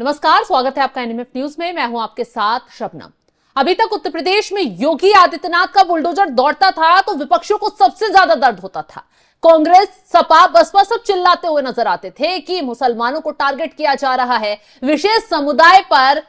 नमस्कार, स्वागत है आपका एनएमएफ न्यूज में। मैं हूं आपके साथ शबनम। अभी तक उत्तर प्रदेश में योगी आदित्यनाथ का बुलडोजर दौड़ता था तो विपक्षियों को सबसे ज्यादा दर्द होता था। कांग्रेस, सपा, बसपा सब चिल्लाते हुए नजर आते थे कि मुसलमानों को टारगेट किया जा रहा है, विशेष समुदाय पर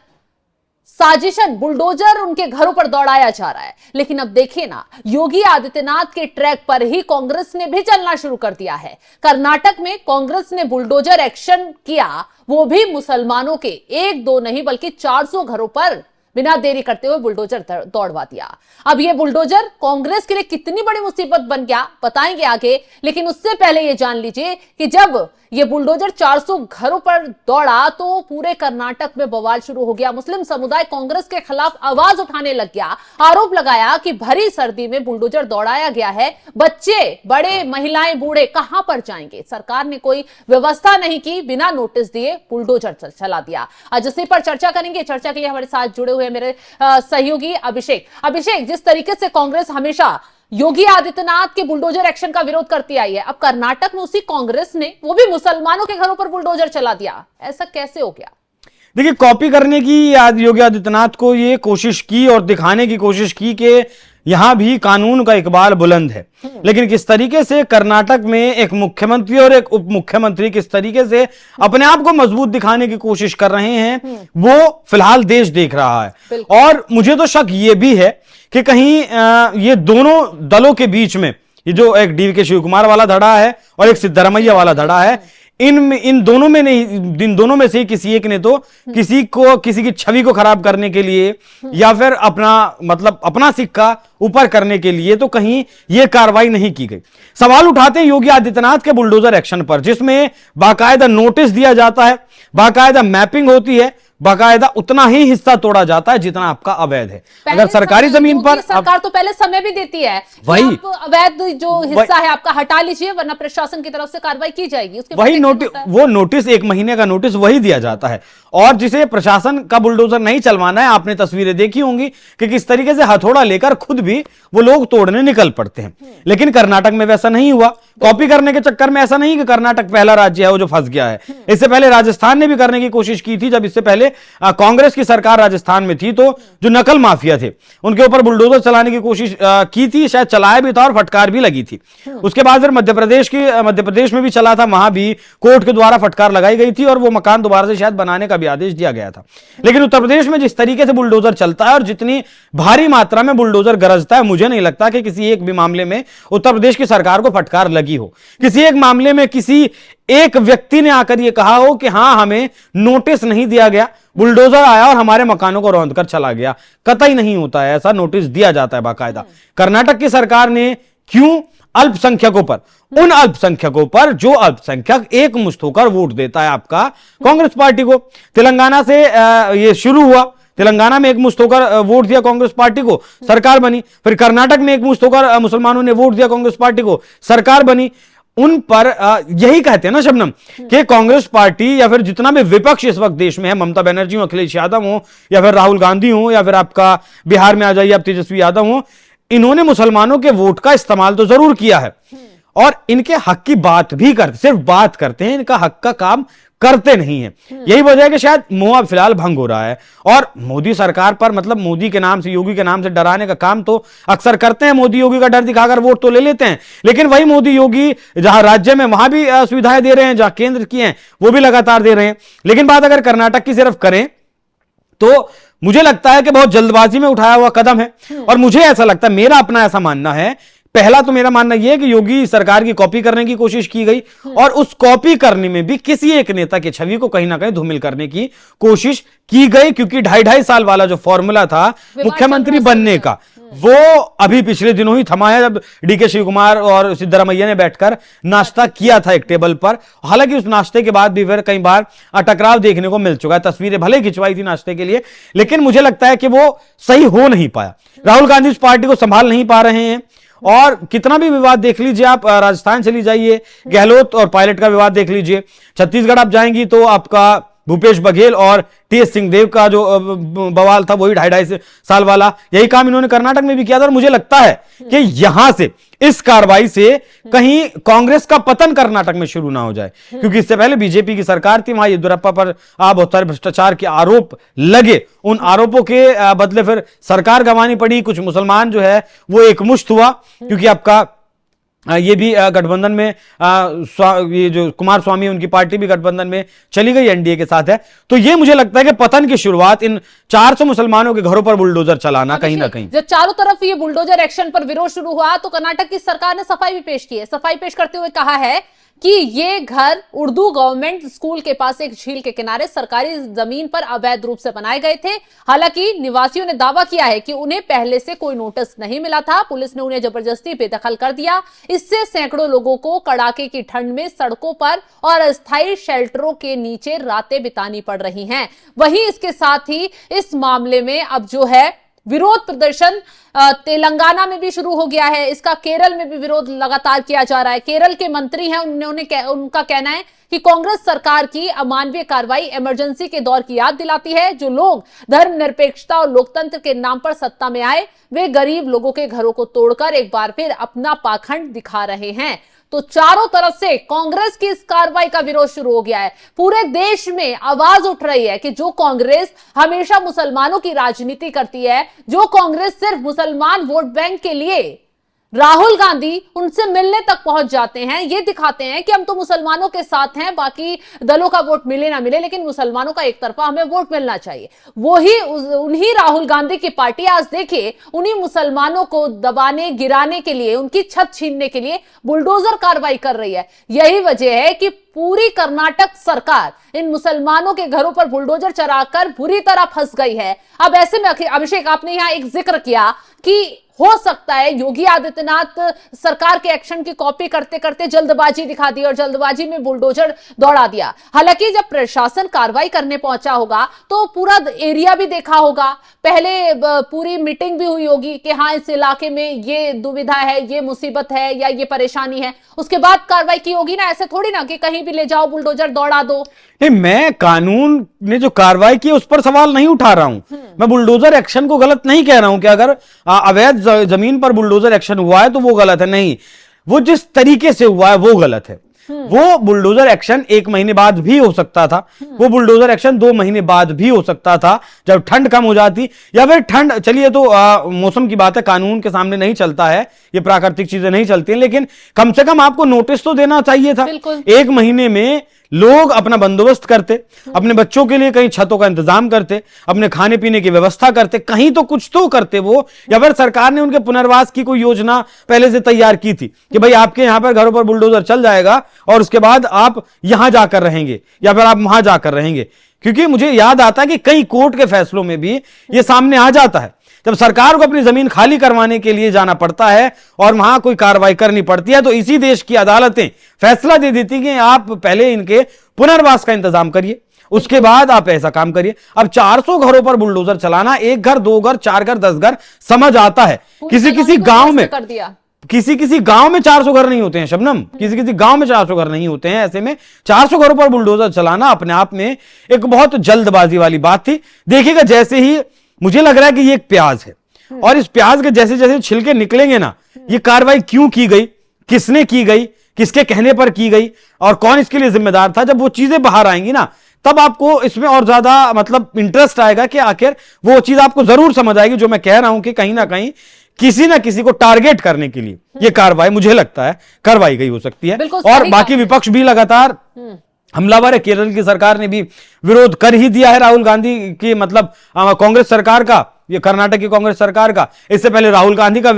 साजिशन, बुलडोजर उनके घरों पर दौड़ाया जा रहा है। लेकिन अब देखिए ना, योगी आदित्यनाथ के ट्रैक पर ही कांग्रेस ने भी चलना शुरू कर दिया है। कर्नाटक में कांग्रेस ने बुलडोजर एक्शन किया, वो भी मुसलमानों के एक दो नहीं बल्कि 400 घरों पर बिना देरी करते हुए बुलडोजर दौड़वा दिया। अब ये बुलडोजर कांग्रेस के लिए कितनी बड़ी मुसीबत बन गया बताएंगे आगे, लेकिन उससे पहले ये जान लीजिए कि जब ये बुलडोजर 400 घरों पर दौड़ा तो पूरे कर्नाटक में बवाल शुरू हो गया। मुस्लिम समुदाय कांग्रेस के खिलाफ आवाज उठाने लग गया, आरोप लगाया कि भरी सर्दी में बुलडोजर दौड़ाया गया है, बच्चे, बड़े, महिलाएं, बूढ़े कहां पर जाएंगे। सरकार ने कोई व्यवस्था नहीं की, बिना नोटिस दिए बुलडोजर चला दिया। आज इसी पर चर्चा करेंगे। चर्चा के लिए हमारे साथ जुड़े हुए मेरे सहयोगी अभिषेक, जिस तरीके से कांग्रेस हमेशा योगी आदित्यनाथ के बुलडोजर एक्शन का विरोध करती आई है, अब कर्नाटक में उसी कांग्रेस ने वो भी मुसलमानों के घरों पर बुलडोजर चला दिया। ऐसा कैसे हो गया? देखिए, कॉपी करने की योगी आदित्यनाथ को ये कोशिश की और दिखाने की कोशिश की कि यहां भी कानून का इकबाल बुलंद है। लेकिन किस तरीके से कर्नाटक में एक मुख्यमंत्री और एक उप मुख्यमंत्री किस तरीके से अपने आप को मजबूत दिखाने की कोशिश कर रहे हैं, वो फिलहाल देश देख रहा है। और मुझे तो शक ये भी है कि कहीं ये दोनों दलों के बीच में ये जो एक डीवीके शिव कुमार वाला धड़ा है और एक सिद्धरमैया वाला धड़ा है, इन दोनों में से किसी एक ने तो किसी की छवि को खराब करने के लिए या फिर अपना सिक्का ऊपर करने के लिए तो कहीं यह कार्रवाई नहीं की गई। सवाल उठाते हैं योगी आदित्यनाथ के बुलडोजर एक्शन पर, जिसमें बाकायदा नोटिस दिया जाता है, बाकायदा मैपिंग होती है, बाकायदा उतना ही हिस्सा तोड़ा जाता है जितना आपका अवैध है। अगर सरकारी जमीन पर सरकार तो पहले समय भी देती है, वही अवैध जो हिस्सा है आपका हटा लीजिए वरना प्रशासन की तरफ से कार्रवाई की जाएगी। उसके वही वो नोटिस, 1 महीने का नोटिस वही दिया जाता है। और जिसे प्रशासन का बुलडोजर नहीं चलवाना है, आपने तस्वीरें देखी होंगी कि किस तरीके से हथौड़ा लेकर खुद भी वो लोग तोड़ने निकल पड़ते हैं। लेकिन कर्नाटक में वैसा नहीं हुआ। कॉपी करने के चक्कर में ऐसा नहीं कि कर्नाटक पहला राज्य है वो जो फंस गया है। इससे पहले राजस्थान ने भी करने की कोशिश की थी, जब इससे पहले कांग्रेस की सरकार राजस्थान में थी तो जो नकल माफिया थे उनके ऊपर बुलडोजर चलाने की कोशिश की थी, शायद चलाया भी था और फटकार भी लगी थी। उसके बाद फिर मध्य प्रदेश में भी चला था, वहां भी कोर्ट के द्वारा फटकार लगाई गई थी और वो मकान दोबारा से शायद बनाने का भी आदेश दिया गया था। लेकिन उत्तर प्रदेश में जिस तरीके से बुलडोजर चलता है और जितनी भारी मात्रा में बुलडोजर गरजता है, मुझे नहीं लगता कि किसी एक भी मामले में उत्तर प्रदेश की सरकार को फटकार लगी हो। किसी एक मामले में किसी एक व्यक्ति ने आकर यह कहा हो कि हां, हमें नोटिस नहीं दिया गया, बुलडोजर आया और हमारे मकानों को रौंद कर चला गया। कतई नहीं होता है ऐसा, नोटिस दिया जाता है बाकायदा। कर्नाटक की सरकार ने क्यों अल्पसंख्यकों पर, उन अल्पसंख्यकों पर जो अल्पसंख्यक एक मुश्त होकर वोट देता है आपका कांग्रेस पार्टी को। तेलंगाना से यह शुरू हुआ, तेलंगाना में एक मुश्त होकर वोट दिया कांग्रेस पार्टी को, सरकार बनी। फिर कर्नाटक में एक मुश्त होकर मुसलमानों ने वोट दिया कांग्रेस पार्टी को, सरकार बनी। उन पर यही कहते हैं ना शबनम कि कांग्रेस पार्टी या फिर जितना भी विपक्ष इस वक्त देश में है, ममता बनर्जी हो, अखिलेश यादव हो या फिर राहुल गांधी हो या फिर आपका बिहार में आ जाइए आप तेजस्वी यादव हो, इन्होंने मुसलमानों के वोट का इस्तेमाल तो जरूर किया है और इनके हक की बात भी करते, सिर्फ बात करते हैं, इनका हक का काम करते नहीं है। यही वजह है कि शायद मुंह फिलहाल भंग हो रहा है। और मोदी सरकार पर, मतलब मोदी के नाम से, योगी के नाम से डराने का काम तो अक्सर करते हैं। मोदी योगी का डर दिखाकर वोट तो ले लेते हैं, लेकिन वही मोदी योगी जहां राज्य में वहां भी सुविधाएं दे रहे हैं, जहां केंद्र की हैं वो भी लगातार दे रहे हैं। लेकिन बात अगर कर्नाटक की सिर्फ करें तो मुझे लगता है कि बहुत जल्दबाजी में उठाया हुआ कदम है। और मुझे ऐसा लगता है, मेरा अपना ऐसा मानना है, पहला तो मेरा मानना यह है कि योगी सरकार की कॉपी करने की कोशिश की गई और उस कॉपी करने में भी किसी एक नेता की छवि को कहीं ना कहीं धूमिल करने की कोशिश की गई, क्योंकि 2.5 साल वाला जो फॉर्मूला था मुख्यमंत्री बनने का, वो अभी पिछले दिनों ही थमा है, जब डीके शिव कुमार और सिद्धरमैया ने बैठकर नाश्ता किया था एक टेबल पर। हालांकि उस नाश्ते के बाद भी फिर कई बार टकराव देखने को मिल चुका है। तस्वीरें भले खिंचवाई थी नाश्ते के लिए, लेकिन मुझे लगता है कि वो सही हो नहीं पाया। राहुल गांधी उस पार्टी को संभाल नहीं पा रहे हैं और कितना भी विवाद देख लीजिए आप, राजस्थान चली जाइए, गहलोत और पायलट का विवाद देख लीजिए, छत्तीसगढ़ आप जाएंगी तो आपका भूपेश बघेल और टी.एस. सिंहदेव का जो बवाल था वही 2.5 साल वाला, यही काम इन्होंने कर्नाटक में भी किया था। और मुझे लगता है कि यहां से, इस कार्रवाई से कहीं कांग्रेस का पतन कर्नाटक में शुरू ना हो जाए, क्योंकि इससे पहले बीजेपी की सरकार थी, वहां येदियुरप्पा पर बहुत सारे भ्रष्टाचार के आरोप लगे। उन आरोपों के बदले फिर सरकार गंवानी पड़ी, कुछ मुसलमान जो है वो एकमुश्त हुआ, क्योंकि आपका ये भी गठबंधन में ये जो कुमार स्वामी उनकी पार्टी भी गठबंधन में चली गई, एनडीए के साथ है। तो ये मुझे लगता है कि पतन की शुरुआत इन 400 मुसलमानों के घरों पर बुलडोजर चलाना कहीं ना कहीं। जब चारों तरफ ये बुलडोजर एक्शन पर विरोध शुरू हुआ तो कर्नाटक की सरकार ने सफाई भी पेश की है। सफाई पेश करते हुए कहा है कि ये घर उर्दू गवर्नमेंट स्कूल के पास एक झील के किनारे सरकारी जमीन पर अवैध रूप से बनाए गए थे। हालांकि निवासियों ने दावा किया है कि उन्हें पहले से कोई नोटिस नहीं मिला था, पुलिस ने उन्हें जबरदस्ती बेदखल कर दिया। इससे सैकड़ों लोगों को कड़ाके की ठंड में सड़कों पर और अस्थायी शेल्टरों के नीचे रातें बितानी पड़ रही हैं। वहीं इसके साथ ही इस मामले में अब जो है विरोध प्रदर्शन तेलंगाना में भी शुरू हो गया है। इसका केरल में भी विरोध लगातार किया जा रहा है। केरल के मंत्री हैं, उनका कहना है कि कांग्रेस सरकार की अमानवीय कार्रवाई इमरजेंसी के दौर की याद दिलाती है। जो लोग धर्मनिरपेक्षता और लोकतंत्र के नाम पर सत्ता में आए, वे गरीब लोगों के घरों को तोड़कर एक बार फिर अपना पाखंड दिखा रहे हैं। तो चारों तरफ से कांग्रेस की इस कार्रवाई का विरोध शुरू हो गया है। पूरे देश में आवाज उठ रही है कि जो कांग्रेस हमेशा मुसलमानों की राजनीति करती है, जो कांग्रेस सिर्फ मुसलमान वोट बैंक के लिए, राहुल गांधी उनसे मिलने तक पहुंच जाते हैं, ये दिखाते हैं कि हम तो मुसलमानों के साथ हैं, बाकी दलों का वोट मिले ना मिले, लेकिन मुसलमानों का एक तरफा हमें वोट मिलना चाहिए। उन्हीं राहुल गांधी की पार्टी आज देखिए उन्हीं मुसलमानों को दबाने, गिराने के लिए, उनकी छत छीनने के लिए बुलडोजर कार्रवाई कर रही है। यही वजह है कि पूरी कर्नाटक सरकार इन मुसलमानों के घरों पर बुलडोजर चलाकर बुरी तरह फंस गई है। अब ऐसे में अभिषेक, आपने यहां एक जिक्र किया कि हो सकता है योगी आदित्यनाथ सरकार के एक्शन की कॉपी करते करते जल्दबाजी दिखा दी और जल्दबाजी में बुलडोजर दौड़ा दिया। हालांकि जब प्रशासन कार्रवाई करने पहुंचा होगा तो पूरा एरिया भी देखा होगा, पहले पूरी मीटिंग भी हुई होगी कि हाँ इस इलाके में ये दुविधा है, ये मुसीबत है या ये परेशानी है, उसके बाद कार्रवाई की होगी ना। ऐसे थोड़ी ना कि कहीं भी ले जाओ बुलडोजर दौड़ा दो। नहीं, मैं कानून ने जो कार्रवाई की उस पर सवाल नहीं उठा रहा हूं। मैं बुलडोजर एक्शन को गलत नहीं कह रहा हूं कि अगर अवैध जमीन पर बुलडोजर एक्शन हुआ है तो वो गलत है, नहीं, वो जिस तरीके से हुआ है वो गलत है। वो बुलडोजर एक्शन 1 महीने बाद भी हो सकता था, वो बुलडोजर एक्शन 2 महीने बाद भी हो सकता था, जब ठंड कम हो जाती, या फिर ठंड, चलिए तो मौसम की बात है, कानून के सामने नहीं चलता है, ये प्राकृतिक चीजें नहीं चलती हैं, लेकिन कम से कम आपको नोटिस तो देना चाहिए था। 1 महीने में लोग अपना बंदोबस्त करते, अपने बच्चों के लिए कहीं छतों का इंतजाम करते, अपने खाने पीने की व्यवस्था करते, कहीं तो कुछ तो करते वो, या फिर सरकार ने उनके पुनर्वास की कोई योजना पहले से तैयार की थी कि भाई आपके यहां पर घरों पर बुलडोजर चल जाएगा और उसके बाद आप यहां जाकर रहेंगे या फिर आप वहां जाकर रहेंगे। क्योंकि मुझे याद आता है कि कई कोर्ट के फैसलों में भी ये सामने आ जाता है, जब सरकार को अपनी जमीन खाली करवाने के लिए जाना पड़ता है और वहां कोई कार्रवाई करनी पड़ती है, तो इसी देश की अदालतें फैसला दे देती कि आप पहले इनके पुनर्वास का इंतजाम करिए, उसके बाद आप ऐसा काम करिए। अब 400 घरों पर बुलडोजर चलाना, 1 घर, 2 घर, 4 घर, 10 घर, समझ आता है। किसी गांव में किसी गांव में 400 घर नहीं होते हैं शबनम, किसी गांव में 400 घर नहीं होते हैं। ऐसे में 400 घरों पर बुलडोजर चलाना अपने आप में एक बहुत जल्दबाजी वाली बात थी। देखिएगा, जैसे ही मुझे लग रहा है कि ये एक प्याज है और इस प्याज के जैसे जैसे छिलके निकलेंगे ना, ये कार्रवाई क्यों की गई, किसने की गई, किसके कहने पर की गई और कौन इसके लिए जिम्मेदार था, जब वो चीजें बाहर आएंगी ना, तब आपको इसमें और ज्यादा मतलब इंटरेस्ट आएगा कि आखिर वो चीज आपको जरूर समझ आएगी जो मैं कह रहा हूं कि कहीं ना कहीं किसी ना किसी को टारगेट करने के लिए ये कार्रवाई मुझे लगता है करवाई गई हो सकती है। और बाकी विपक्ष भी लगातार हमलावर है। केरल की सरकार ने भी विरोध कर ही दिया है राहुल गांधी की, मतलब कांग्रेस सरकार का, ये कर्नाटक की कांग्रेस सरकार का। इससे पहले राहुल गांधी का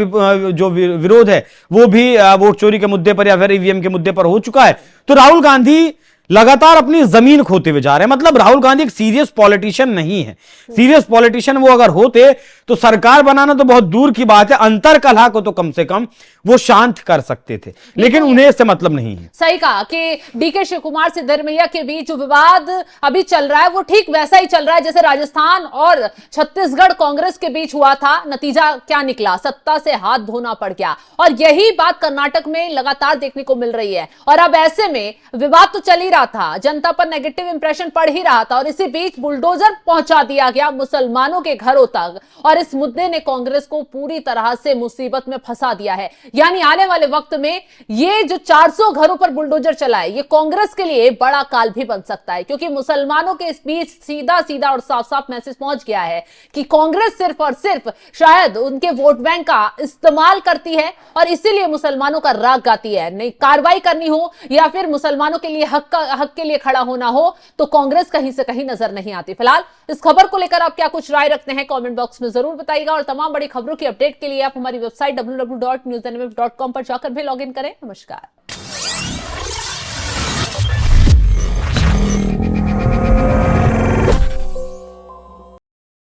जो विरोध है वो भी वोट चोरी के मुद्दे पर या फिर ईवीएम के मुद्दे पर हो चुका है। तो राहुल गांधी लगातार अपनी जमीन खोते हुए जा रहे हैं। मतलब राहुल गांधी एक सीरियस पॉलिटिशियन नहीं है। सीरियस पॉलिटिशियन वो अगर होते तो सरकार बनाना तो बहुत दूर की बात है, अंतर कलह को तो कम से कम वो शांत कर सकते थे, लेकिन उन्हें इससे मतलब नहीं है। सही कहा कि डीके शिव कुमार सिद्धरमैया के बीच जो विवाद अभी चल रहा है वो ठीक वैसा ही चल रहा है जैसे राजस्थान और छत्तीसगढ़ कांग्रेस के बीच हुआ था। नतीजा क्या निकला, सत्ता से हाथ धोना पड़ गया और यही बात कर्नाटक में लगातार देखने को मिल रही है। और अब ऐसे में विवाद तो चल ही रहा था, जनता पर नेगेटिव इंप्रेशन पड़ ही रहा था और इसी बीच बुलडोजर पहुंचा दिया गया मुसलमानों के घरों तक और इस मुद्दे ने कांग्रेस को पूरी तरह से मुसीबत में फंसा दिया है। यानी आने वाले वक्त में ये जो 400 घरों पर बुलडोजर चला है, ये कांग्रेस के लिए बड़ा काल भी बन सकता है, क्योंकि मुसलमानों के इस बीच सीधा सीधा और साफ साफ मैसेज पहुंच गया है कि कांग्रेस सिर्फ और सिर्फ शायद उनके वोट बैंक का इस्तेमाल करती है और इसीलिए मुसलमानों का राग गाती है। नहीं कार्रवाई करनी हो या फिर मुसलमानों के लिए हक के लिए खड़ा होना हो तो कांग्रेस कहीं से कहीं नजर नहीं आती। फिलहाल इस खबर को लेकर आप क्या कुछ राय रखते हैं कमेंट बॉक्स में जरूर बताइएगा और तमाम बड़ी खबरों की अपडेट के लिए आप हमारी वेबसाइट www.newsnmf.com पर जाकर भी लॉग इन करें। नमस्कार।